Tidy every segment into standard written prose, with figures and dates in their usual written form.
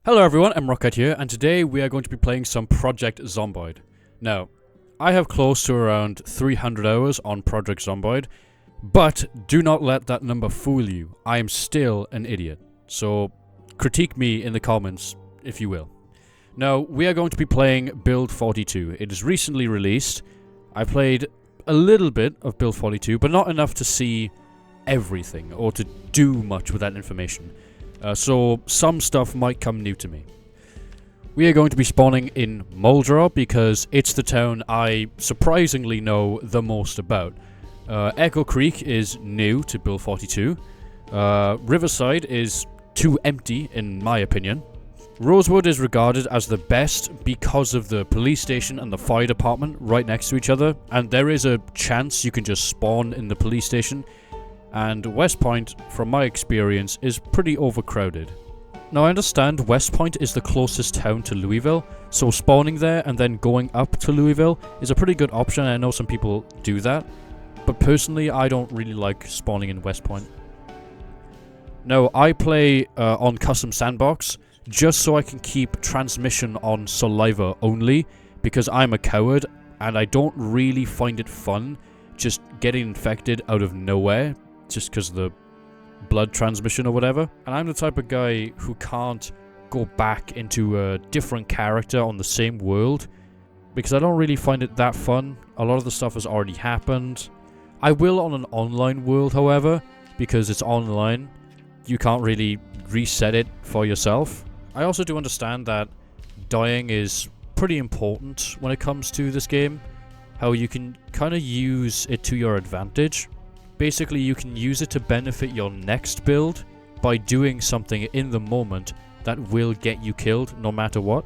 Hello everyone, I'm Rocket here, and today we are going to be playing some Project Zomboid. Now, I have close to around 300 hours on Project Zomboid, but do not let that number fool you. I am still an idiot, so critique me in the comments, if you will. Now, we are going to be playing Build 42. It is recently released. I played a little bit of Build 42, but not enough to see everything, or to do much with that information. So some stuff might come new to me. We are going to be spawning in Moldra because it's the town I surprisingly know the most about. Echo Creek is new to Build 42. Riverside is too empty in my opinion. Rosewood is regarded as the best because of the police station and the fire department right next to each other, and there is a chance you can just spawn in the police station. And West Point, from my experience, is pretty overcrowded. Now I understand West Point is the closest town to Louisville, so spawning there and then going up to Louisville is a pretty good option. I know some people do that, but personally I don't really like spawning in West Point. Now I play on custom sandbox just so I can keep transmission on saliva only, because I'm a coward and I don't really find it fun just getting infected out of nowhere just because of the blood transmission or whatever. And I'm the type of guy who can't go back into a different character on the same world because I don't really find it that fun. A lot of the stuff has already happened. I will on an online world, however, because it's online. You can't really reset it for yourself. I also do understand that dying is pretty important when it comes to this game. How you can kind of use it to your advantage. Basically, you can use it to benefit your next build by doing something in the moment that will get you killed no matter what.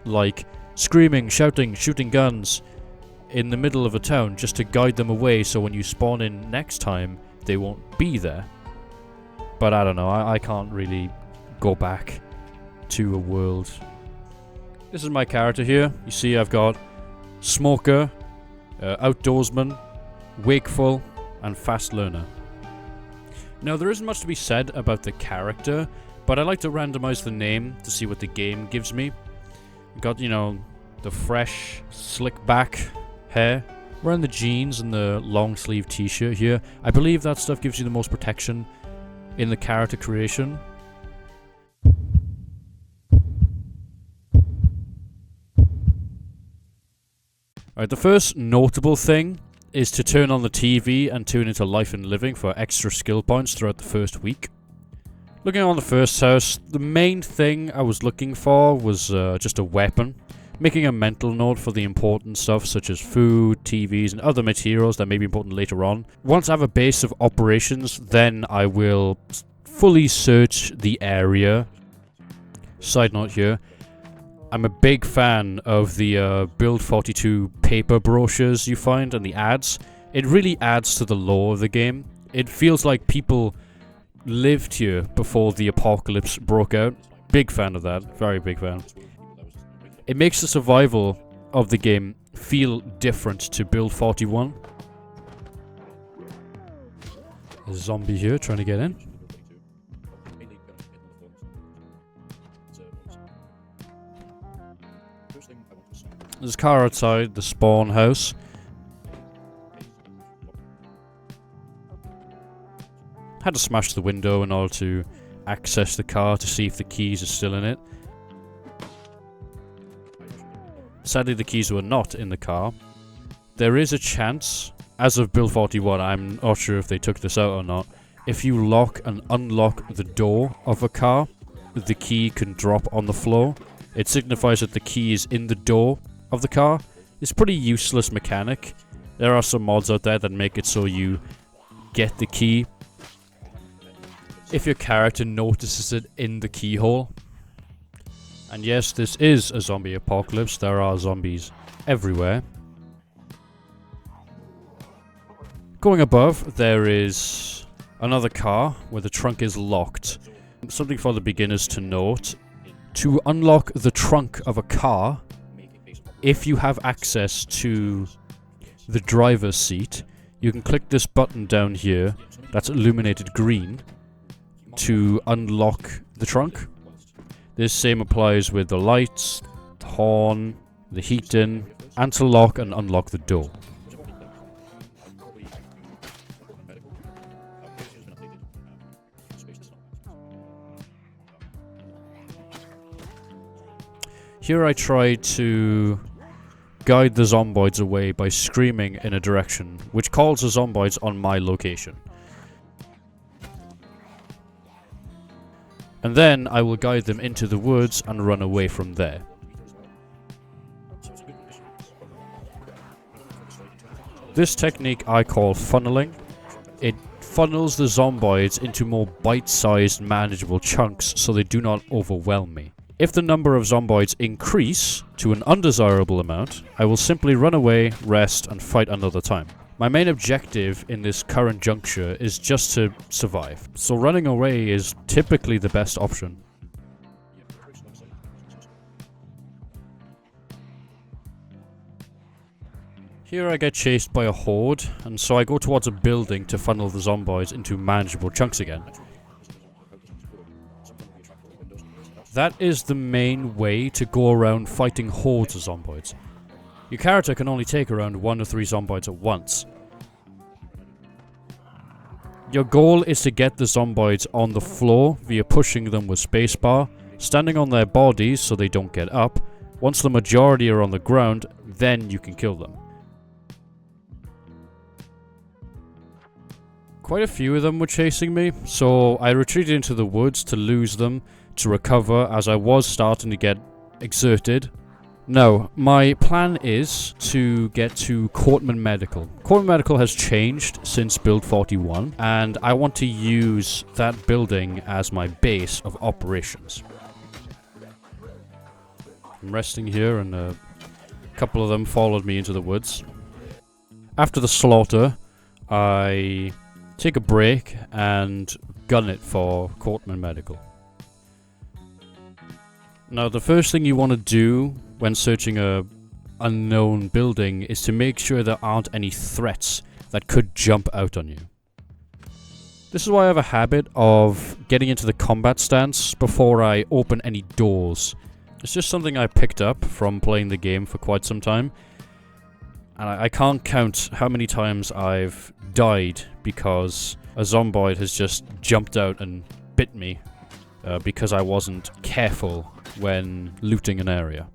Like screaming, shouting, shooting guns in the middle of a town just to guide them away so when you spawn in next time, they won't be there. But I don't know, I can't really go back to a world. This is my character here. You see I've got Smoker, Outdoorsman, Wakeful, and Fast Learner. Now there isn't much to be said about the character, but I like to randomize the name to see what the game gives me. Got, you know, the fresh, slick back hair. Wearing the jeans and the long sleeve t-shirt here. I believe that stuff gives you the most protection in the character creation. Alright, the first notable thing is to turn on the TV and tune into Life and Living for extra skill points throughout the first week. Looking on the first house, the main thing I was looking for was just a weapon. Making a mental note for the important stuff such as food, TVs, and other materials that may be important later on. Once I have a base of operations, then I will fully search the area. Side note here. I'm a big fan of the Build 42 paper brochures you find and the ads. It really adds to the lore of the game. It feels like people lived here before the apocalypse broke out. Big fan of that. Very big fan. It makes the survival of the game feel different to Build 41. A zombie here trying to get in. There's a car outside the spawn house. Had to smash the window in order to access the car to see if the keys are still in it. Sadly, the keys were not in the car. There is a chance, as of Build 41, I'm not sure if they took this out or not, if you lock and unlock the door of a car, the key can drop on the floor. It signifies that the key is in the door of the car. It's a pretty useless mechanic. There are some mods out there that make it so you get the key if your character notices it in the keyhole. And yes, this is a zombie apocalypse. There are zombies everywhere. Going above, there is another car where the trunk is locked. Something for the beginners to note. To unlock the trunk of a car, if you have access to the driver's seat, you can click this button down here that's illuminated green to unlock the trunk. This same applies with the lights, the horn, the heating, and to lock and unlock the door. Here I try to guide the zomboids away by screaming in a direction, which calls the zomboids on my location. And then I will guide them into the woods and run away from there. This technique I call funneling. It funnels the zomboids into more bite-sized manageable chunks so they do not overwhelm me. If the number of zomboids increase to an undesirable amount, I will simply run away, rest, and fight another time. My main objective in this current juncture is just to survive, so running away is typically the best option. Here I get chased by a horde, and so I go towards a building to funnel the zomboids into manageable chunks again. That is the main way to go around fighting hordes of zomboids. Your character can only take around 1 or 3 zomboids at once. Your goal is to get the zomboids on the floor via pushing them with spacebar, standing on their bodies so they don't get up. Once the majority are on the ground, then you can kill them. Quite a few of them were chasing me, so I retreated into the woods to lose them, to recover as I was starting to get exerted. No, my plan is to get to Courtman Medical. Courtman Medical has changed since build 41, and I want to use that building as my base of operations. I'm resting here, and a couple of them followed me into the woods. After the slaughter, I take a break and gun it for Courtman Medical. Now, the first thing you want to do when searching a unknown building is to make sure there aren't any threats that could jump out on you. This is why I have a habit of getting into the combat stance before I open any doors. It's just something I picked up from playing the game for quite some time. And I can't count how many times I've died because a zomboid has just jumped out and bit me because I wasn't careful when looting an area.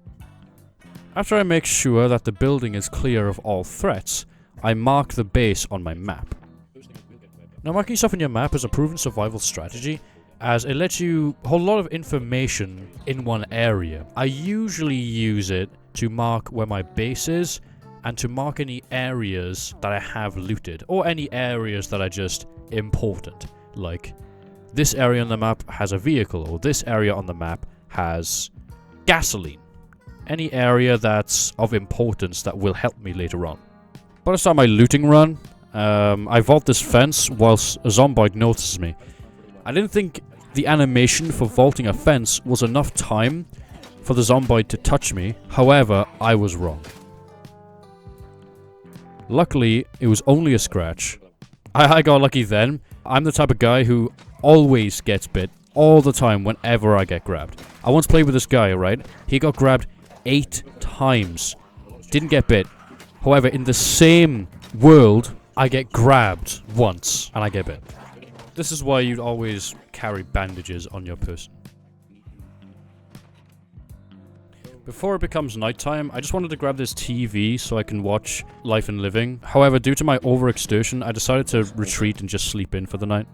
After I make sure that the building is clear of all threats, I mark the base on my map. Now, marking stuff on your map is a proven survival strategy, as it lets you hold a lot of information in one area. I usually use it to mark where my base is, and to mark any areas that I have looted, or any areas that are just important, like this area on the map has a vehicle, or this area on the map has gasoline. Any area that's of importance that will help me later on. But I start my looting run. I vault this fence whilst a zomboid notices me. I didn't think the animation for vaulting a fence was enough time for the zomboid to touch me. However, I was wrong. Luckily, it was only a scratch. I got lucky then. I'm the type of guy who always gets bit all the time whenever I get grabbed. I once played with this guy, right? He got grabbed 8 times. Didn't get bit. However, in the same world, I get grabbed once and I get bit. This is why you'd always carry bandages on your person. Before it becomes nighttime, I just wanted to grab this TV so I can watch Life and Living. However, due to my overexertion, I decided to retreat and just sleep in for the night.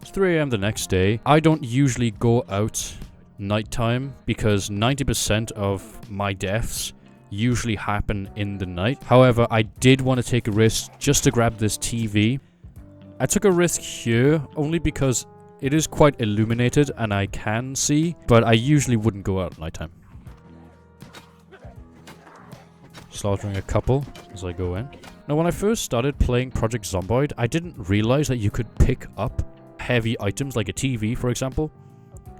It's 3 AM the next day. I don't usually go out nighttime because 90% of my deaths usually happen in the night. However, I did want to take a risk just to grab this TV. I took a risk here only because it is quite illuminated and I can see, but I usually wouldn't go out at nighttime. Slaughtering a couple as I go in. Now, when I first started playing Project Zomboid, I didn't realize that you could pick up heavy items like a TV, for example,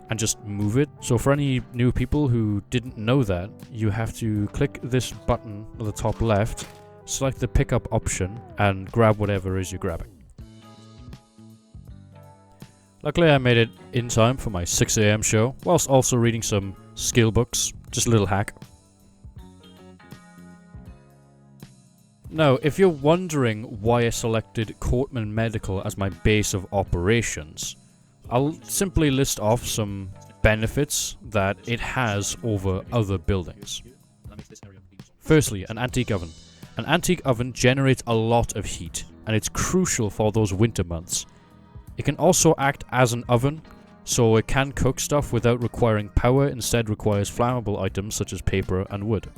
and just move it. So for any new people who didn't know that, you have to click this button at the top left, select the pickup option, and grab whatever it is you're grabbing. Luckily I made it in time for my 6 AM show, whilst also reading some skill books. Just a little hack. Now, if you're wondering why I selected Courtman Medical as my base of operations, I'll simply list off some benefits that it has over other buildings. Firstly, an antique oven. An antique oven generates a lot of heat, and it's crucial for those winter months. It can also act as an oven, so it can cook stuff without requiring power, instead requires flammable items such as paper and wood.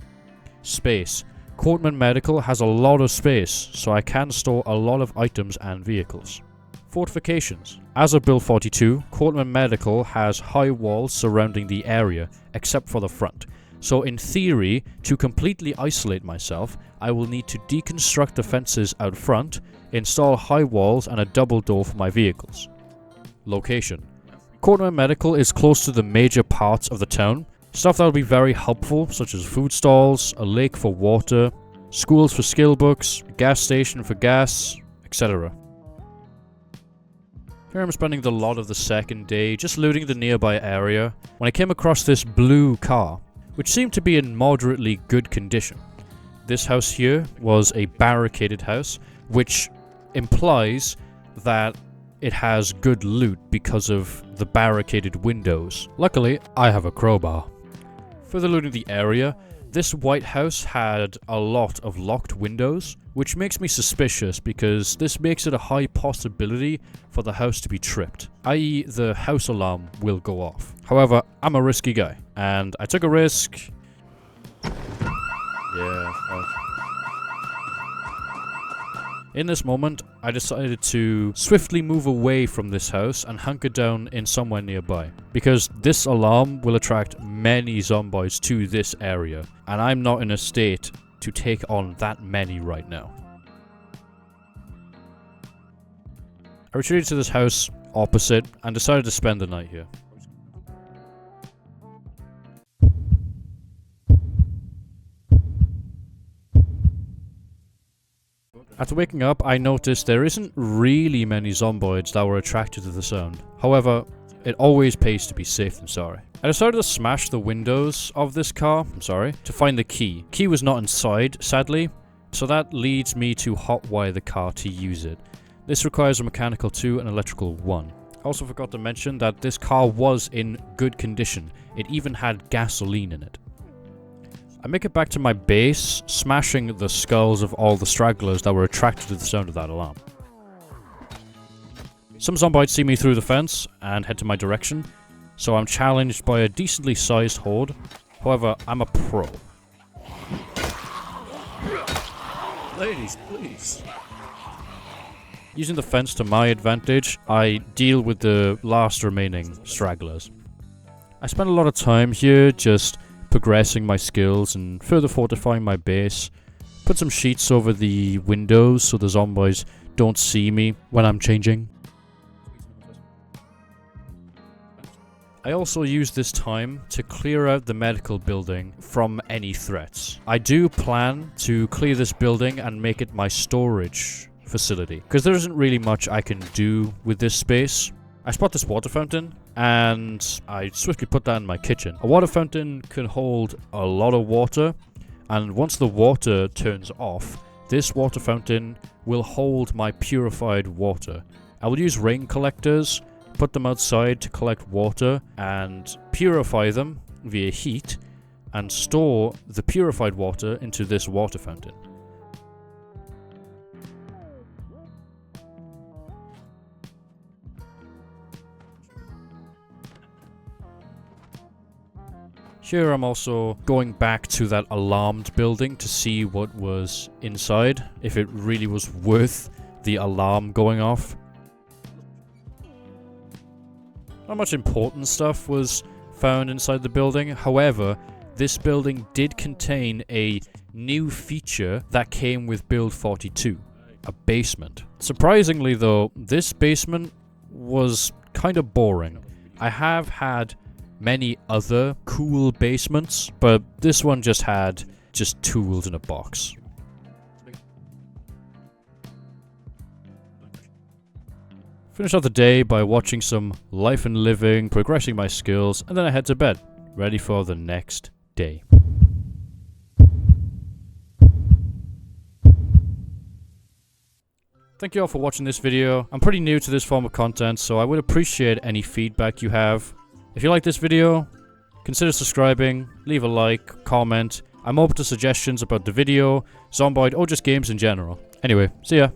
Space. Courtman Medical has a lot of space, so I can store a lot of items and vehicles. Fortifications. As of Build 42, Courtman Medical has high walls surrounding the area, except for the front. So in theory, to completely isolate myself, I will need to deconstruct the fences out front, install high walls and a double door for my vehicles. Location. Courtman Medical is close to the major parts of the town. Stuff that will be very helpful, such as food stalls, a lake for water, schools for skill books, a gas station for gas, etc. Here I'm spending the lot of the second day just looting the nearby area when I came across this blue car, which seemed to be in moderately good condition. This house here was a barricaded house, which implies that it has good loot because of the barricaded windows. Luckily, I have a crowbar. Further looting the area, this White House had a lot of locked windows, which makes me suspicious because this makes it a high possibility for the house to be tripped, i.e. the house alarm will go off. However, I'm a risky guy, and I took a risk. Yeah, fuck. In this moment, I decided to swiftly move away from this house and hunker down in somewhere nearby, because this alarm will attract many zombies to this area, and I'm not in a state to take on that many right now. I retreated to this house opposite and decided to spend the night here. After waking up, I noticed there isn't really many zomboids that were attracted to the sound. However, it always pays to be safe than sorry. I decided to smash the windows of this car, to find the key. Key was not inside, sadly, so that leads me to hotwire the car to use it. This requires a mechanical 2 and electrical 1. I also forgot to mention that this car was in good condition. It even had gasoline in it. I make it back to my base, smashing the skulls of all the stragglers that were attracted to the sound of that alarm. Some zombies see me through the fence and head to my direction, so I'm challenged by a decently sized horde. However, I'm a pro. Ladies, please. Using the fence to my advantage, I deal with the last remaining stragglers. I spend a lot of time here just progressing my skills and further fortifying my base. Put some sheets over the windows so the zombies don't see me when I'm changing. I also use this time to clear out the medical building from any threats. I do plan to clear this building and make it my storage facility, because there isn't really much I can do with this space. I spot this water fountain, and I swiftly put that in my kitchen. A water fountain can hold a lot of water, and once the water turns off, this water fountain will hold my purified water. I will use rain collectors, put them outside to collect water, and purify them via heat, and store the purified water into this water fountain. Here I'm also going back to that alarmed building to see what was inside, if it really was worth the alarm going off. Not much important stuff was found inside the building, however, this building did contain a new feature that came with Build 42, a basement. Surprisingly though, this basement was kind of boring. I have had many other cool basements, but this one just had tools in a box. Finish off the day by watching some Life and Living, progressing my skills, and then I head to bed, ready for the next day. Thank you all for watching this video. I'm pretty new to this form of content, so I would appreciate any feedback you have. If you like this video, consider subscribing, leave a like, comment. I'm open to suggestions about the video, Zomboid, or just games in general. Anyway, see ya.